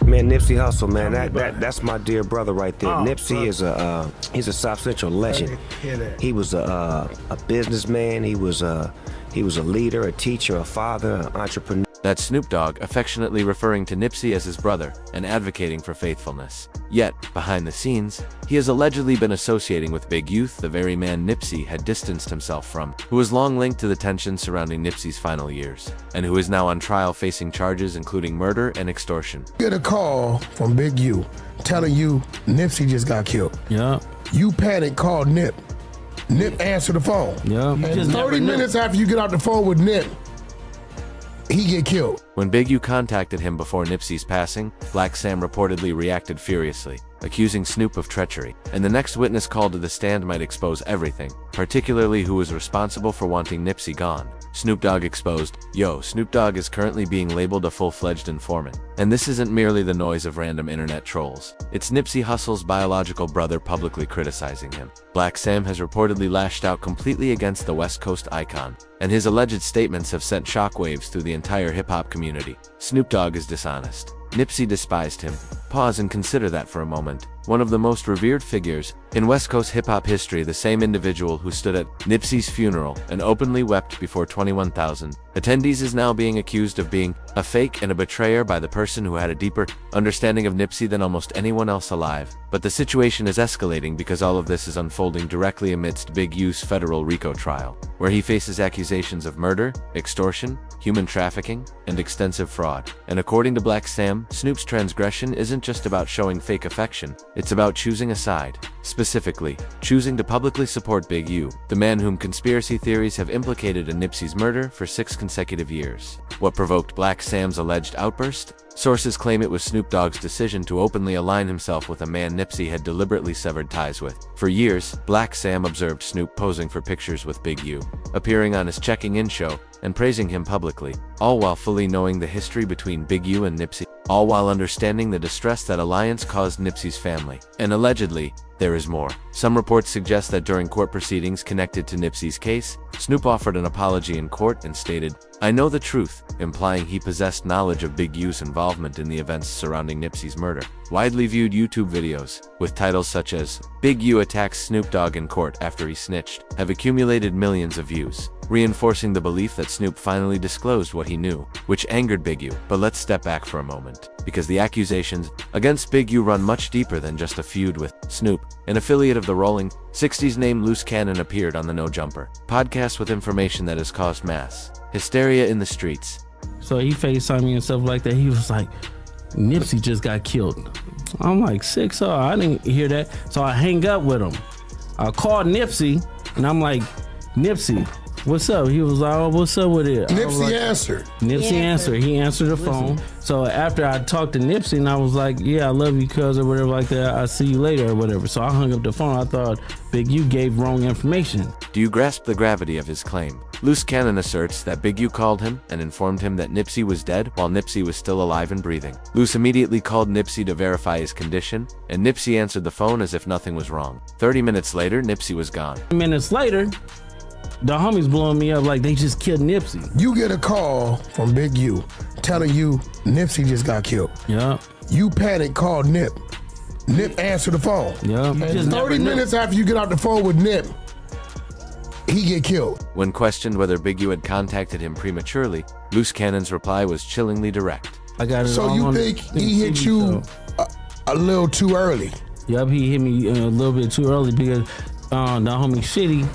Man, Nipsey Hussle, man, that's my dear brother right there. Nipsey is he's a South Central legend. He was a businessman. He was a leader, a teacher, a father, an entrepreneur. That's Snoop Dogg affectionately referring to Nipsey as his brother and advocating for faithfulness. Yet, behind the scenes, he has allegedly been associating with Big Youth, the very man Nipsey had distanced himself from, who was long linked to the tension surrounding Nipsey's final years, and who is now on trial facing charges including murder and extortion. Get a call from Big U telling you Nipsey just got killed. Yeah. You panic, call Nip. Nip answer the phone. Yeah. And 30 minutes after you get off the phone with Nip, he get killed. When Big U contacted him before Nipsey's passing, Black Sam reportedly reacted furiously, accusing Snoop of treachery, and the next witness called to the stand might expose everything, particularly who was responsible for wanting Nipsey gone. Snoop Dogg exposed, "Yo, Snoop Dogg is currently being labeled a full-fledged informant. And this isn't merely the noise of random internet trolls. It's Nipsey Hussle's biological brother publicly criticizing him." Black Sam has reportedly lashed out completely against the West Coast icon, and his alleged statements have sent shockwaves through the entire hip-hop community. Snoop Dogg is dishonest. Nipsey despised him. Pause and consider that for a moment. One of the most revered figures in West Coast hip-hop history, the same individual who stood at Nipsey's funeral and openly wept before 21,000 attendees, is now being accused of being a fake and a betrayer by the person who had a deeper understanding of Nipsey than almost anyone else alive. But the situation is escalating because all of this is unfolding directly amidst Big U's federal RICO trial, where he faces accusations of murder, extortion, human trafficking, and extensive fraud. And according to Black Sam, Snoop's transgression isn't just about showing fake affection, it's about choosing a side. Specifically, choosing to publicly support Big U, the man whom conspiracy theories have implicated in Nipsey's murder for 6 consecutive years. What provoked Black Sam's alleged outburst? Sources claim it was Snoop Dogg's decision to openly align himself with a man Nipsey had deliberately severed ties with. For years, Black Sam observed Snoop posing for pictures with Big U, appearing on his checking-in show, and praising him publicly, all while fully knowing the history between Big U and Nipsey, all while understanding the distress that alliance caused Nipsey's family. And allegedly, there is more. Some reports suggest that during court proceedings connected to Nipsey's case, Snoop offered an apology in court and stated, "I know the truth," implying he possessed knowledge of Big U's involvement in the events surrounding Nipsey's murder. Widely viewed YouTube videos, with titles such as "Big U attacks Snoop Dogg in court after he snitched," have accumulated millions of views, reinforcing the belief that Snoop finally disclosed what he knew, which angered Big U. But let's step back for a moment, because the accusations against Big U run much deeper than just a feud with Snoop. An affiliate of the Rolling 60s named Loose Cannon appeared on the No Jumper podcast with information that has caused mass hysteria in the streets. So he FaceTimed me and stuff like that. He was like, Nipsey just got killed. I'm like, sick, so I didn't hear that. So I hang up with him. I called Nipsey and I'm like, Nipsey, what's up? He was like, oh, what's up with it? Nipsey answered. Nipsey answered. He answered the phone. So after I talked to Nipsey and I was like, yeah, I love you, cuz, or whatever like that. I'll see you later or whatever. So I hung up the phone. I thought Big U gave wrong information. Do you grasp the gravity of his claim? Loose Cannon asserts that Big U called him and informed him that Nipsey was dead while Nipsey was still alive and breathing. Loose immediately called Nipsey to verify his condition, and Nipsey answered the phone as if nothing was wrong. 30 minutes later, Nipsey was gone. Minutes later, the homies blowing me up like they just killed Nipsey. You get a call from Big U telling you Nipsey just got killed. Yeah. You panic, call Nip. Nip answer the phone. Yeah. And 30 minutes after you get off the phone with Nip, he get killed. When questioned whether Big U had contacted him prematurely, Loose Cannon's reply was chillingly direct. I got it. So you think he hit you a little too early? Yep, he hit me a little bit too early because the homie Shitty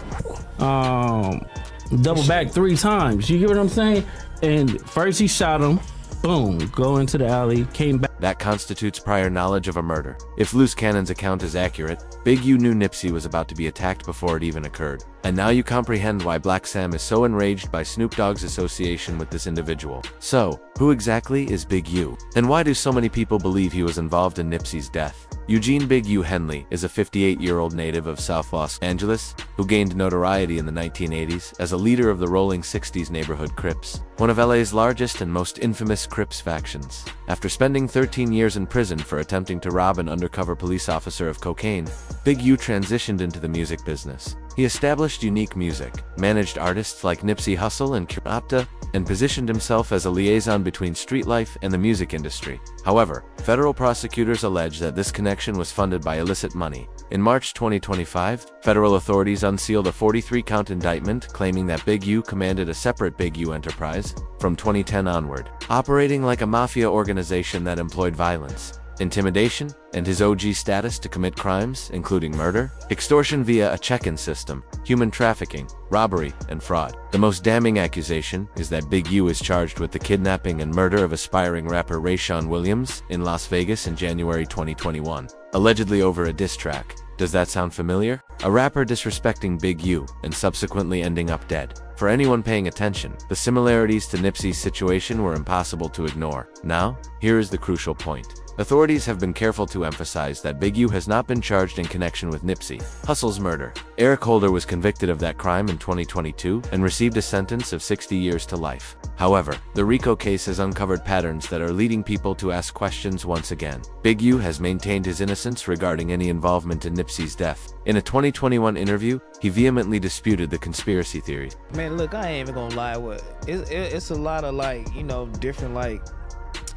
double back 3 times. You get what I'm saying? And first he shot him, boom, go into the alley, came back. That constitutes prior knowledge of a murder. If Loose Cannon's account is accurate, Big U knew Nipsey was about to be attacked before it even occurred. And now you comprehend why Black Sam is so enraged by Snoop Dogg's association with this individual. So, who exactly is Big U? And why do so many people believe he was involved in Nipsey's death? Eugene Big U Henley is a 58-year-old native of South Los Angeles who gained notoriety in the 1980s as a leader of the Rolling 60s neighborhood Crips, one of LA's largest and most infamous Crips factions. After spending 13 years in prison for attempting to rob an undercover police officer of cocaine, Big U transitioned into the music business. He established unique music, managed artists like Nipsey Hussle and Opta, and positioned himself as a liaison between street life and the music industry. However, federal prosecutors allege that this connection was funded by illicit money. In March 2025, federal authorities unsealed a 43-count indictment claiming that Big U commanded a separate Big U enterprise from 2010 onward, operating like a mafia organization that employed violence, intimidation, and his OG status to commit crimes, including murder, extortion via a check-in system, human trafficking, robbery, and fraud. The most damning accusation is that Big U is charged with the kidnapping and murder of aspiring rapper Rayshawn Williams in Las Vegas in January 2021, allegedly over a diss track. Does that sound familiar? A rapper disrespecting Big U and subsequently ending up dead. For anyone paying attention, the similarities to Nipsey's situation were impossible to ignore. Now, here is the crucial point. Authorities have been careful to emphasize that Big U has not been charged in connection with Nipsey Hussle's murder. Eric Holder was convicted of that crime in 2022 and received a sentence of 60 years to life. However, the RICO case has uncovered patterns that are leading people to ask questions once again. Big U has maintained his innocence regarding any involvement in Nipsey's death. In a 2021 interview, he vehemently disputed the conspiracy theory. Man, look, I ain't even gonna lie. It's a lot of different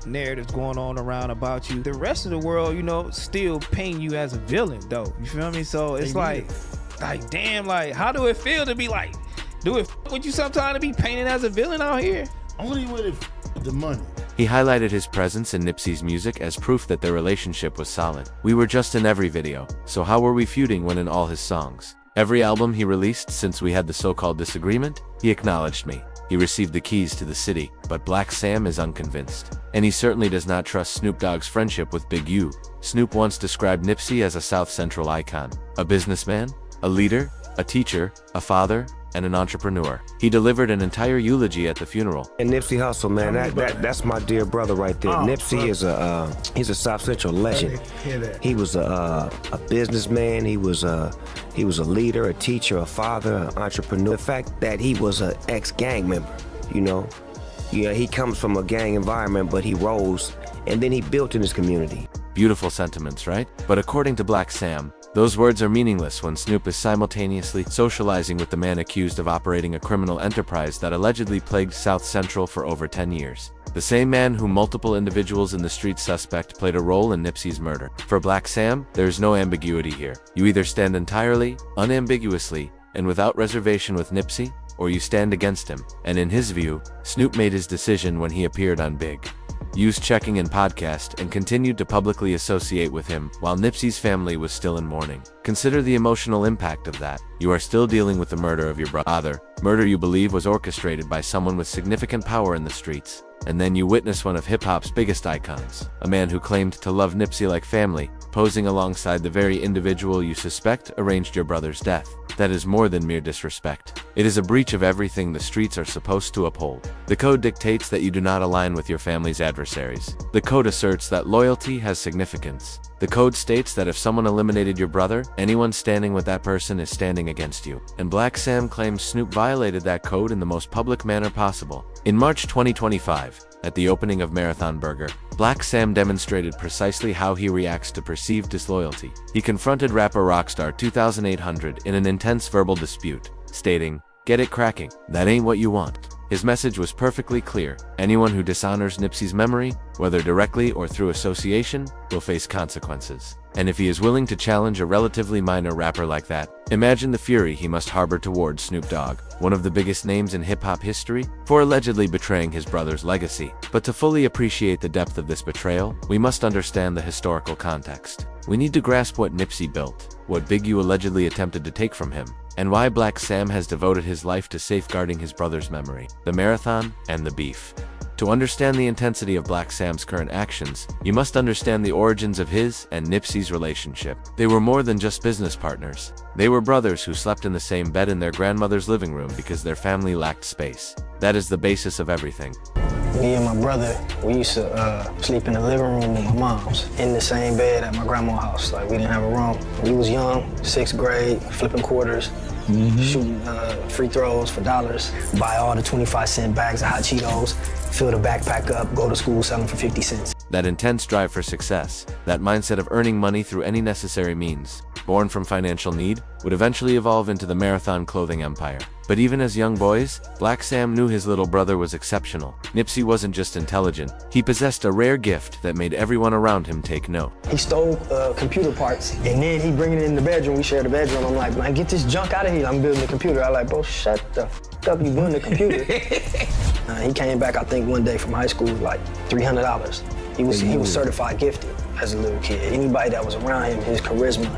narratives going on around about you. The rest of the world, still paint you as a villain, though. You feel me? So it's damn, how do it feel to be do it with you sometimes to be painted as a villain out here? Only with the money. He highlighted his presence in Nipsey's music as proof that their relationship was solid. We were just in every video, so how were we feuding when in all his songs? Every album he released since we had the so-called disagreement, he acknowledged me. He received the keys to the city, but Black Sam is unconvinced. And he certainly does not trust Snoop Dogg's friendship with Big U. Snoop once described Nipsey as a South Central icon, a businessman, a leader, a teacher, a father, and an entrepreneur. He delivered an entire eulogy at the funeral. And Nipsey Hussle, man, that's my dear brother right there. Nipsey is he's a South Central legend. He was a businessman. He was a leader, a teacher, a father, an entrepreneur. The fact that he was an ex-gang member, he comes from a gang environment, but he rose and then he built in his community. Beautiful sentiments, right? But according to Black Sam, those words are meaningless when Snoop is simultaneously socializing with the man accused of operating a criminal enterprise that allegedly plagued South Central for over 10 years. The same man whom multiple individuals in the street suspect played a role in Nipsey's murder. For Black Sam, there is no ambiguity here. You either stand entirely, unambiguously, and without reservation with Nipsey, or you stand against him. And in his view, Snoop made his decision when he appeared on Big U's Checking In podcast and continued to publicly associate with him while Nipsey's family was still in mourning. Consider the emotional impact of that. You are still dealing with the murder of your brother, murder you believe was orchestrated by someone with significant power in the streets. And then you witness one of hip-hop's biggest icons, a man who claimed to love Nipsey like family, posing alongside the very individual you suspect arranged your brother's death. That is more than mere disrespect. It is a breach of everything the streets are supposed to uphold. The code dictates that you do not align with your family's adversaries. The code asserts that loyalty has significance. The code states that if someone eliminated your brother, anyone standing with that person is standing against you. And Black Sam claims Snoop violated that code in the most public manner possible. In March 2025, at the opening of Marathon Burger, Black Sam demonstrated precisely how he reacts to perceived disloyalty. He confronted rapper Rockstar 2800 in an intense verbal dispute, stating, "Get it cracking, that ain't what you want." His message was perfectly clear. Anyone who dishonors Nipsey's memory, whether directly or through association, will face consequences. And if he is willing to challenge a relatively minor rapper like that, imagine the fury he must harbor towards Snoop Dogg, one of the biggest names in hip-hop history, for allegedly betraying his brother's legacy. But to fully appreciate the depth of this betrayal, we must understand the historical context. We need to grasp what Nipsey built, what Big U allegedly attempted to take from him, and why Black Sam has devoted his life to safeguarding his brother's memory, the marathon, and the beef. To understand the intensity of Black Sam's current actions, you must understand the origins of his and Nipsey's relationship. They were more than just business partners. They were brothers who slept in the same bed in their grandmother's living room because their family lacked space. That is the basis of everything. Me and my brother, we used to sleep in the living room with my mom's, in the same bed at my grandma's house. Like, we didn't have a room. We was young, 6th grade, flipping quarters, shooting free throws for dollars, buy all the 25-cent bags of hot Cheetos, fill the backpack up, go to school, sell them for 50 cents. That intense drive for success, that mindset of earning money through any necessary means, born from financial need, would eventually evolve into the Marathon clothing empire. But even as young boys, Black Sam knew his little brother was exceptional. Nipsey wasn't just intelligent, he possessed a rare gift that made everyone around him take note. He stole computer parts, and then he bring it in the bedroom. We share the bedroom. I'm like, man, get this junk out of here. I'm building the computer. I'm like, bro, shut the f up. You building the computer. He came back, I think, one day from high school with like $300. He was certified gifted as a little kid. Anybody that was around him, his charisma,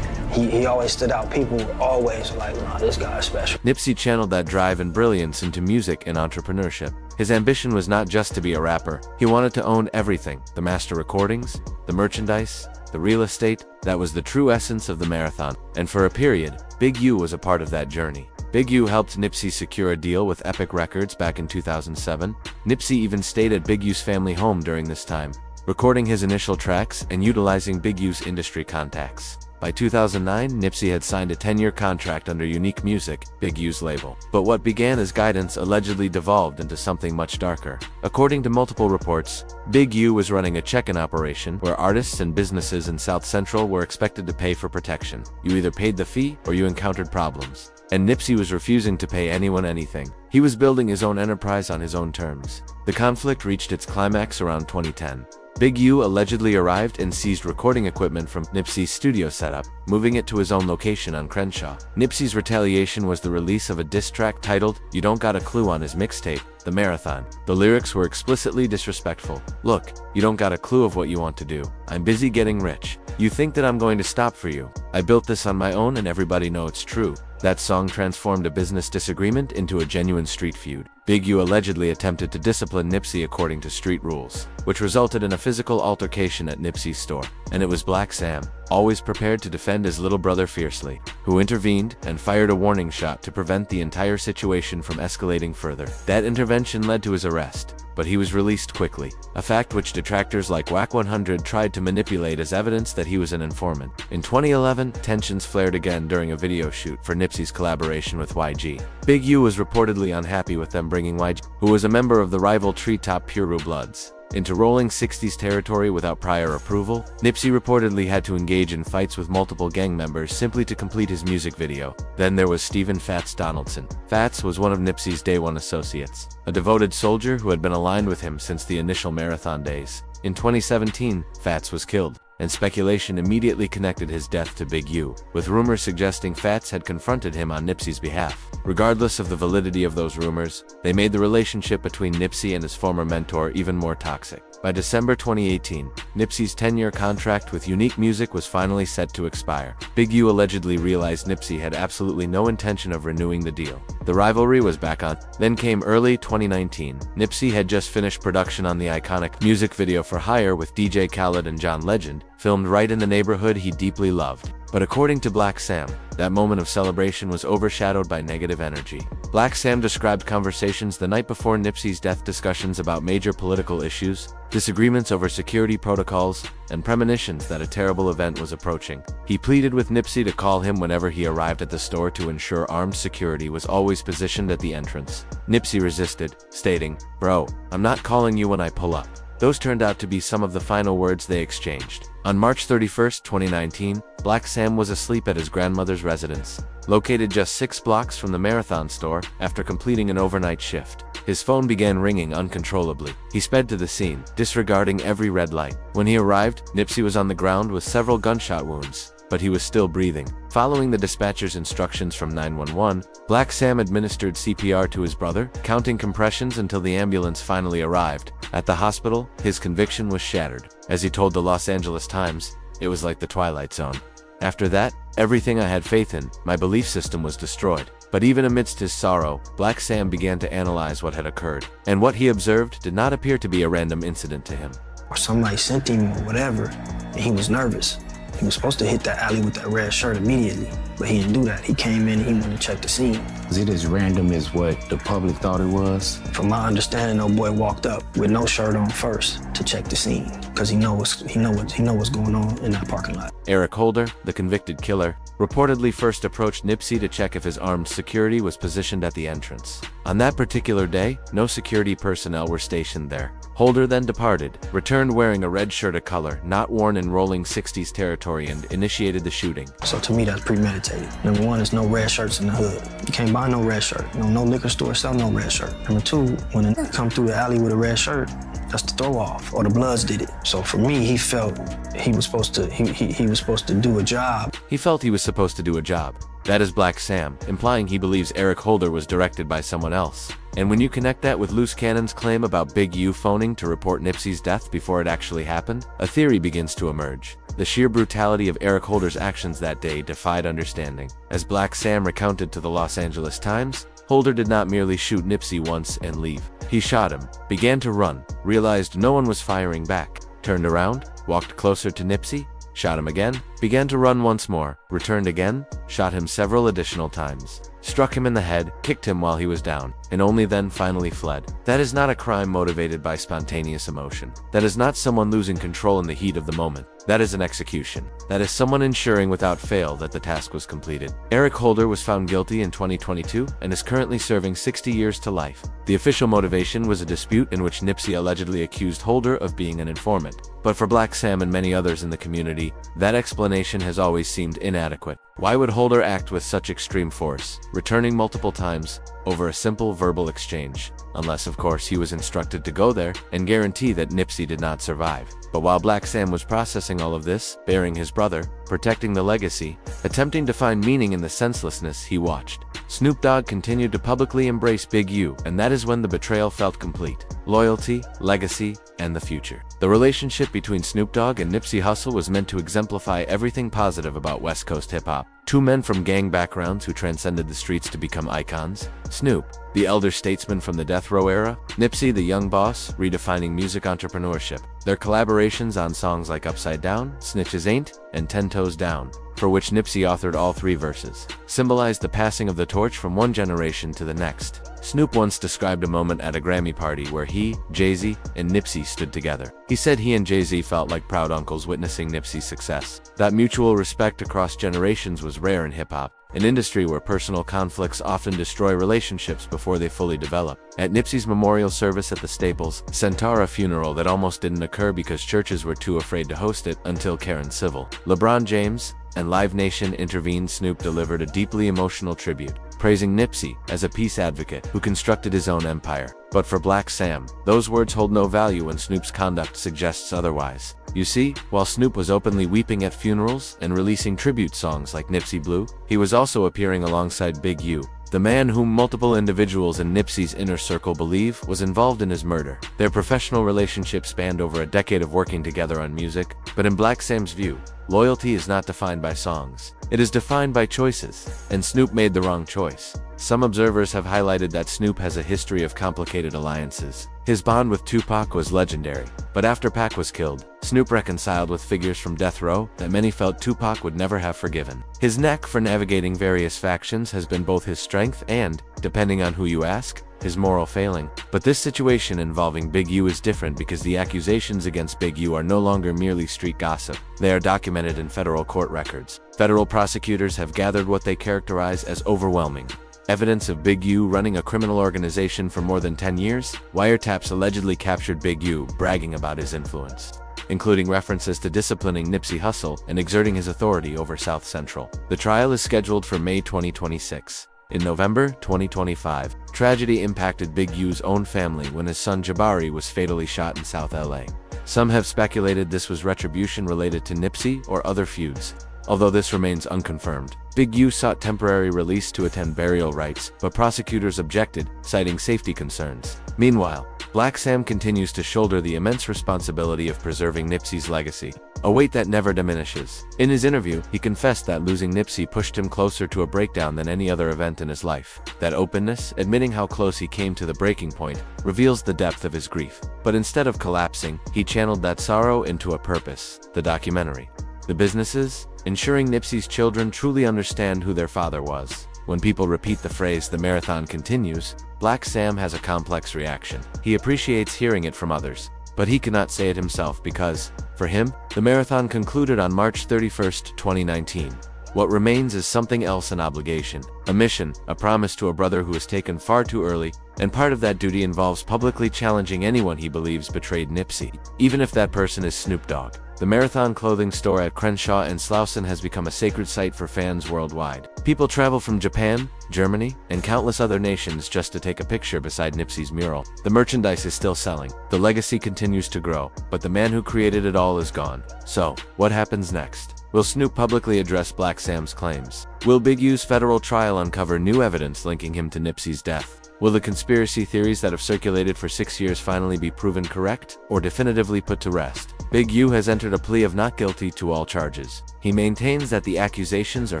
he always stood out. People always were like, nah, this guy's special. Nipsey channeled that drive and brilliance into music and entrepreneurship. His ambition was not just to be a rapper. He wanted to own everything: the master recordings, the merchandise, the real estate. That was the true essence of the Marathon. And for a period, Big U was a part of that journey. Big U helped Nipsey secure a deal with Epic Records back in 2007. Nipsey even stayed at Big U's family home during this time, recording his initial tracks and utilizing Big U's industry contacts. By 2009, Nipsey had signed a 10-year contract under Unique Music, Big U's label. But what began as guidance allegedly devolved into something much darker. According to multiple reports, Big U was running a check-in operation where artists and businesses in South Central were expected to pay for protection. You either paid the fee or you encountered problems. And Nipsey was refusing to pay anyone anything. He was building his own enterprise on his own terms. The conflict reached its climax around 2010. Big U allegedly arrived and seized recording equipment from Nipsey's studio setup, moving it to his own location on Crenshaw. Nipsey's retaliation was the release of a diss track titled "You Don't Got a Clue" on his mixtape, The Marathon. The lyrics were explicitly disrespectful. "Look, you don't got a clue of what you want to do. I'm busy getting rich. You think that I'm going to stop for you. I built this on my own and everybody know it's true." That song transformed a business disagreement into a genuine street feud. Big U allegedly attempted to discipline Nipsey according to street rules, which resulted in a physical altercation at Nipsey's store. And it was Black Sam, always prepared to defend his little brother fiercely, who intervened and fired a warning shot to prevent the entire situation from escalating further. That intervention led to his arrest, but he was released quickly, a fact which detractors like Wack 100 tried to manipulate as evidence that he was an informant. In 2011, tensions flared again during a video shoot for Nipsey's collaboration with YG. Big U was reportedly unhappy with them bringing YG, who was a member of the rival Treetop Puru Bloods, into rolling 60s territory without prior approval. Nipsey reportedly had to engage in fights with multiple gang members simply to complete his music video. Then there was Stephen Fats Donaldson. Fats was one of Nipsey's Day One associates, a devoted soldier who had been aligned with him since the initial Marathon days. In 2017, Fats was killed, and speculation immediately connected his death to Big U, with rumors suggesting Fats had confronted him on Nipsey's behalf. Regardless of the validity of those rumors, they made the relationship between Nipsey and his former mentor even more toxic. By December 2018, Nipsey's 10-year contract with Unique Music was finally set to expire. Big U allegedly realized Nipsey had absolutely no intention of renewing the deal. The rivalry was back on. Then came early 2019. Nipsey had just finished production on the iconic music video For Hire with DJ Khaled and John Legend, filmed right in the neighborhood he deeply loved. But according to Black Sam, that moment of celebration was overshadowed by negative energy. Black Sam described conversations the night before Nipsey's death, discussions about major political issues, disagreements over security protocols, and premonitions that a terrible event was approaching. He pleaded with Nipsey to call him whenever he arrived at the store to ensure armed security was always positioned at the entrance. Nipsey resisted, stating, "Bro, I'm not calling you when I pull up." Those turned out to be some of the final words they exchanged. On March 31, 2019, Black Sam was asleep at his grandmother's residence, located just 6 blocks from the Marathon store, after completing an overnight shift. His phone began ringing uncontrollably. He sped to the scene, disregarding every red light. When he arrived, Nipsey was on the ground with several gunshot wounds, but he was still breathing. Following the dispatcher's instructions from 911, Black Sam administered CPR to his brother, counting compressions until the ambulance finally arrived. At the hospital, his conviction was shattered. As he told the Los Angeles Times, "It was like the Twilight Zone. After that, everything I had faith in, my belief system, was destroyed." But even amidst his sorrow, Black Sam began to analyze what had occurred. And what he observed did not appear to be a random incident to him. Or somebody sent him or whatever, and he was nervous. He was supposed to hit that alley with that red shirt immediately, but he didn't do that. He came in and he wanted to check the scene. Is it as random as what the public thought it was? From my understanding, old boy walked up with no shirt on first to check the scene, because he know what's going on in that parking lot. Eric Holder, the convicted killer, reportedly first approached Nipsey to check if his armed security was positioned at the entrance. On that particular day, no security personnel were stationed there. Holder then departed, returned wearing a red shirt, a color not worn in rolling 60s territory, and initiated the shooting. So to me, that's premeditated. Number one, there's no red shirts in the hood. You can't buy no red shirt. No liquor store sell no red shirt. Number two, when a come through the alley with a red shirt, that's the throw off, or the Bloods did it. So for me, he felt he was supposed to, he was supposed to do a job. He felt he was supposed to do a job. That is Black Sam, implying he believes Eric Holder was directed by someone else. And when you connect that with Loose Cannon's claim about Big U phoning to report Nipsey's death before it actually happened, a theory begins to emerge. The sheer brutality of Eric Holder's actions that day defied understanding. As Black Sam recounted to the Los Angeles Times, Holder did not merely shoot Nipsey once and leave. He shot him, began to run, realized no one was firing back, turned around, walked closer to Nipsey, shot him again, began to run once more, returned again, shot him several additional times, struck him in the head, kicked him while he was down, and only then finally fled. That is not a crime motivated by spontaneous emotion. That is not someone losing control in the heat of the moment. That is an execution. That is someone ensuring without fail that the task was completed. Eric Holder was found guilty in 2022 and is currently serving 60 years to life. The official motivation was a dispute in which Nipsey allegedly accused Holder of being an informant. But for Black Sam and many others in the community, that explanation has always seemed inadequate. Why would Holder act with such extreme force, returning multiple times, over a simple verbal exchange? Unless, of course, he was instructed to go there and guarantee that Nipsey did not survive. But while Black Sam was processing all of this, burying his brother, protecting the legacy, attempting to find meaning in the senselessness, he watched. Snoop Dogg continued to publicly embrace Big U, and that is when the betrayal felt complete. Loyalty, legacy, and the future. The relationship between Snoop Dogg and Nipsey Hussle was meant to exemplify everything positive about West Coast hip-hop. Two men from gang backgrounds who transcended the streets to become icons. Snoop, the elder statesman from the death row era. Nipsey, the young boss, redefining music entrepreneurship. Their collaborations on songs like Upside Down, Snitches Ain't, and 10 Toes Down, for which Nipsey authored all 3 verses, symbolized the passing of the torch from one generation to the next. Snoop once described a moment at a Grammy party where he, Jay-Z, and Nipsey stood together. He said he and Jay-Z felt like proud uncles witnessing Nipsey's success. That mutual respect across generations was rare in hip-hop, an industry where personal conflicts often destroy relationships before they fully develop. At Nipsey's memorial service at the Staples Centaura funeral that almost didn't occur because churches were too afraid to host it until Karen Civil, LeBron James, and Live Nation intervened, Snoop delivered a deeply emotional tribute, praising Nipsey as a peace advocate who constructed his own empire. But for Black Sam, those words hold no value when Snoop's conduct suggests otherwise. You see, while Snoop was openly weeping at funerals and releasing tribute songs like Nipsey Blue, he was also appearing alongside Big U, the man whom multiple individuals in Nipsey's inner circle believe was involved in his murder. Their professional relationship spanned over a decade of working together on music, but in Black Sam's view, loyalty is not defined by songs. It is defined by choices, and Snoop made the wrong choice. Some observers have highlighted that Snoop has a history of complicated alliances. His bond with Tupac was legendary, but after Pac was killed, Snoop reconciled with figures from death row that many felt Tupac would never have forgiven. His knack for navigating various factions has been both his strength and, depending on who you ask, his moral failing. But this situation involving Big U is different because the accusations against Big U are no longer merely street gossip. They are documented in federal court records. Federal prosecutors have gathered what they characterize as overwhelming evidence of Big U running a criminal organization for more than 10 years. Wiretaps allegedly captured Big U bragging about his influence, including references to disciplining Nipsey Hussle and exerting his authority over South Central. The trial is scheduled for May 2026. In November 2025, tragedy impacted Big U's own family when his son Jabari was fatally shot in South LA. Some have speculated this was retribution related to Nipsey or other feuds, although this remains unconfirmed. Big U sought temporary release to attend burial rites, but prosecutors objected, citing safety concerns. Meanwhile, Black Sam continues to shoulder the immense responsibility of preserving Nipsey's legacy, a weight that never diminishes. In his interview, he confessed that losing Nipsey pushed him closer to a breakdown than any other event in his life. That openness, admitting how close he came to the breaking point, reveals the depth of his grief. But instead of collapsing, he channeled that sorrow into a purpose: the documentary. The businesses, ensuring Nipsey's children truly understand who their father was. When people repeat the phrase, "the marathon continues," Black Sam has a complex reaction. He appreciates hearing it from others, but he cannot say it himself because, for him, the marathon concluded on March 31, 2019. What remains is something else: an obligation, a mission, a promise to a brother who was taken far too early, and part of that duty involves publicly challenging anyone he believes betrayed Nipsey, even if that person is Snoop Dogg. The Marathon clothing store at Crenshaw and Slauson has become a sacred site for fans worldwide. People travel from Japan, Germany, and countless other nations just to take a picture beside Nipsey's mural. The merchandise is still selling, the legacy continues to grow, but the man who created it all is gone. So, what happens next? Will Snoop publicly address Black Sam's claims? Will Big U's federal trial uncover new evidence linking him to Nipsey's death? Will the conspiracy theories that have circulated for 6 years finally be proven correct, or definitively put to rest? Big U has entered a plea of not guilty to all charges. He maintains that the accusations are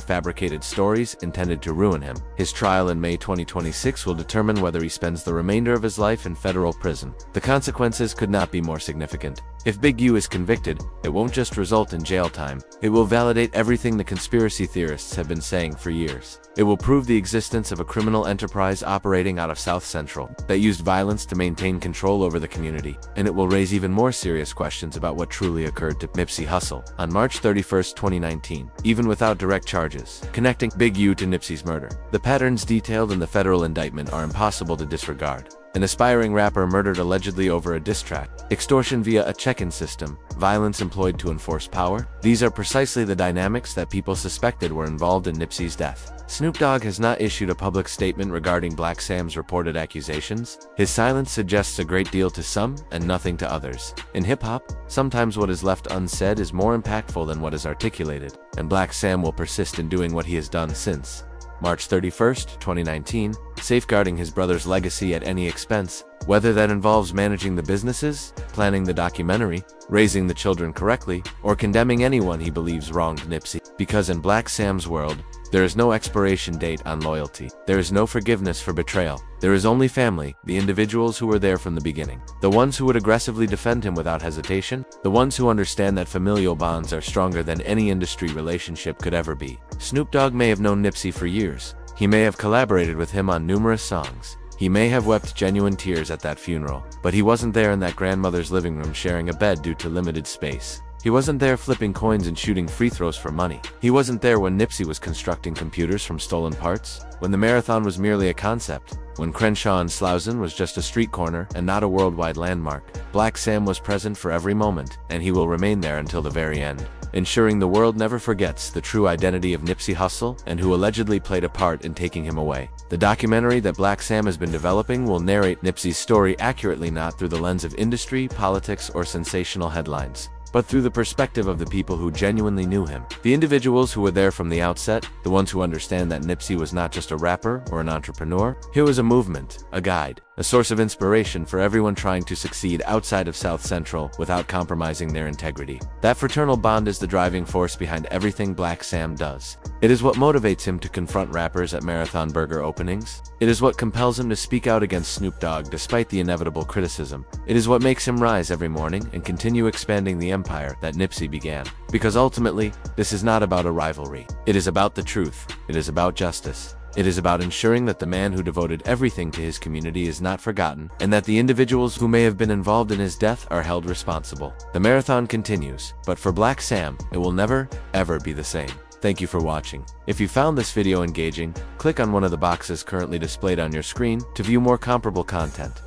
fabricated stories intended to ruin him. His trial in May 2026 will determine whether he spends the remainder of his life in federal prison. The consequences could not be more significant. If Big U is convicted, it won't just result in jail time. It will validate everything the conspiracy theorists have been saying for years. It will prove the existence of a criminal enterprise operating out of South Central that used violence to maintain control over the community, and it will raise even more serious questions about what truly occurred to Nipsey Hussle on March 31st, 2019, even without direct charges connecting Big U to Nipsey's murder. The patterns detailed in the federal indictment are impossible to disregard. An aspiring rapper murdered allegedly over a diss track, extortion via a check-in system, violence employed to enforce power. These are precisely the dynamics that people suspected were involved in Nipsey's death. Snoop Dogg has not issued a public statement regarding Black Sam's reported accusations. His silence suggests a great deal to some and nothing to others. In hip-hop, sometimes what is left unsaid is more impactful than what is articulated, and Black Sam will persist in doing what he has done since March 31st, 2019, safeguarding his brother's legacy at any expense, whether that involves managing the businesses, planning the documentary, raising the children correctly, or condemning anyone he believes wronged Nipsey. Because in Black Sam's world, there is no expiration date on loyalty. There is no forgiveness for betrayal. There is only family, the individuals who were there from the beginning. The ones who would aggressively defend him without hesitation. The ones who understand that familial bonds are stronger than any industry relationship could ever be. Snoop Dogg may have known Nipsey for years. He may have collaborated with him on numerous songs. He may have wept genuine tears at that funeral, but he wasn't there in that grandmother's living room sharing a bed due to limited space. He wasn't there flipping coins and shooting free throws for money. He wasn't there when Nipsey was constructing computers from stolen parts, when the Marathon was merely a concept, when Crenshaw and Slauson was just a street corner and not a worldwide landmark. Black Sam was present for every moment, and he will remain there until the very end, ensuring the world never forgets the true identity of Nipsey Hussle and who allegedly played a part in taking him away. The documentary that Black Sam has been developing will narrate Nipsey's story accurately, not through the lens of industry, politics, or sensational headlines, but through the perspective of the people who genuinely knew him. The individuals who were there from the outset, the ones who understand that Nipsey was not just a rapper or an entrepreneur. He was a movement, a guide, a source of inspiration for everyone trying to succeed outside of South Central without compromising their integrity. That fraternal bond is the driving force behind everything Black Sam does. It is what motivates him to confront rappers at Marathon Burger openings. It is what compels him to speak out against Snoop Dogg despite the inevitable criticism. It is what makes him rise every morning and continue expanding the empire that Nipsey began. Because ultimately, this is not about a rivalry. It is about the truth. It is about justice. It is about ensuring that the man who devoted everything to his community is not forgotten, and that the individuals who may have been involved in his death are held responsible. The marathon continues, but for Black Sam, it will never, ever be the same. Thank you for watching. If you found this video engaging, click on one of the boxes currently displayed on your screen to view more comparable content.